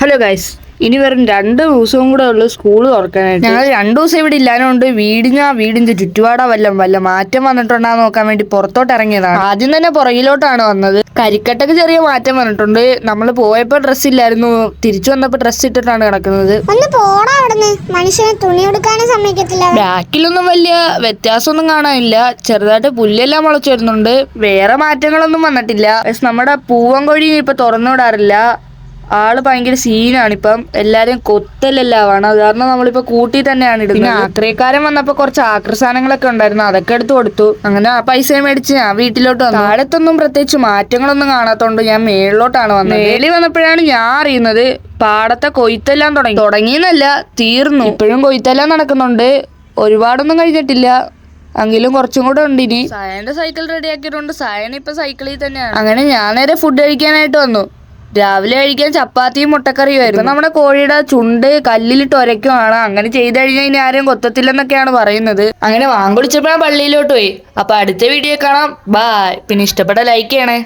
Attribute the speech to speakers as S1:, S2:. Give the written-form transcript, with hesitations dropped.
S1: Hello guys, ഇനി വെറും 2 ദിവസവും കൂടെ ഉള്ളു സ്കൂൾ തുറക്കാനായിട്ട്. ഞങ്ങൾ 2 ദിവസം ഇവിടെ ഇല്ലാഞ്ഞുകൊണ്ട് വീടിന്റെ ചുറ്റുപാടാ വല്ല മാറ്റം വന്നിട്ടുണ്ടാന്ന് നോക്കാൻ വേണ്ടി പുറത്തോട്ട് ഇറങ്ങിയതാണ്. ആദ്യം തന്നെ പുറകിലോട്ടാണ് വന്നത്. കരിക്കട്ടക്ക് ചെറിയ മാറ്റം വന്നിട്ടുണ്ട്. നമ്മൾ പോയപ്പോ ഡ്രസ്സ് ഇല്ലായിരുന്നു, തിരിച്ചു വന്നപ്പോ ഡ്രസ്സ് ഇട്ടിട്ടാണ് കിടക്കുന്നത്.
S2: മനുഷ്യനെ തുണി എടുക്കാനും സമ്മതിക്കത്തില്ല.
S1: ബാക്കിലൊന്നും വലിയ വ്യത്യാസമൊന്നും കാണാനില്ല. ചെറുതായിട്ട് പുല്ലെല്ലാം മുളച്ചു വരുന്നുണ്ട്. വേറെ മാറ്റങ്ങളൊന്നും വന്നിട്ടില്ല. നമ്മുടെ പൂവൻകോഴി ഇപ്പൊ തുറന്നു വിടാറില്ല. ആള് ഭയങ്കര സീനാണ്. ഇപ്പം എല്ലാരും കൊത്തലെല്ലാമാണ്. അത് കാരണം നമ്മളിപ്പോ കൂട്ടി തന്നെയാണ് ഇടുന്നത്. പിന്നെ ആക്രിക്കാരൻ വന്നപ്പോ കുറച്ച് ആക്രി സാധനങ്ങളൊക്കെ ഉണ്ടായിരുന്നു, അതൊക്കെ എടുത്തു കൊടുത്തു. അങ്ങനെ ആ പൈസ മേടിച്ച് ഞാൻ വീട്ടിലോട്ട് വന്നു. താഴത്തൊന്നും പ്രത്യേകിച്ച് മാറ്റങ്ങളൊന്നും കാണാത്തോണ്ട് ഞാൻ മേളിലോട്ടാണ് വന്നത്. മേളിൽ വന്നപ്പോഴാണ് ഞാൻ അറിയുന്നത് പാടത്തെ കൊയ്ത്തെല്ലാം തുടങ്ങിയെന്നല്ല, തീർന്നു. ഇപ്പോഴും കൊയ്ത്തെല്ലാം നടക്കുന്നുണ്ട്. ഒരുപാടൊന്നും കഴിഞ്ഞിട്ടില്ല, എങ്കിലും കുറച്ചും കൂടെ ഉണ്ട് ഇനി. സായന്റെ സൈക്കിൾ റെഡി ആക്കിയിട്ടുണ്ട്. സായൻ ഇപ്പൊ സൈക്കിളിൽ തന്നെയാണ്. അങ്ങനെ ഞാൻ നേരെ ഫുഡ് കഴിക്കാനായിട്ട് വന്നു. രാവിലെ കഴിക്കാൻ ചപ്പാത്തിയും മുട്ടക്കറിയുമായിരുന്നു. നമ്മുടെ കോഴിയുടെ ചുണ്ട് കല്ലിലിട്ട് ഒരയ്ക്കുവാണ്. അങ്ങനെ ചെയ്ത് കഴിഞ്ഞാൽ ഇനി ആരും കൊത്തത്തില്ലെന്നൊക്കെയാണ് പറയുന്നത്. അങ്ങനെ വാങ്കുടിച്ചപ്പോൾ ഞാൻ പള്ളിയിലോട്ട് പോയി. അപ്പൊ അടുത്ത വീഡിയോ കാണാം. ബൈ. പിന്നെ ഇഷ്ടപ്പെട്ട ലൈക്ക് ചെയ്യണേ.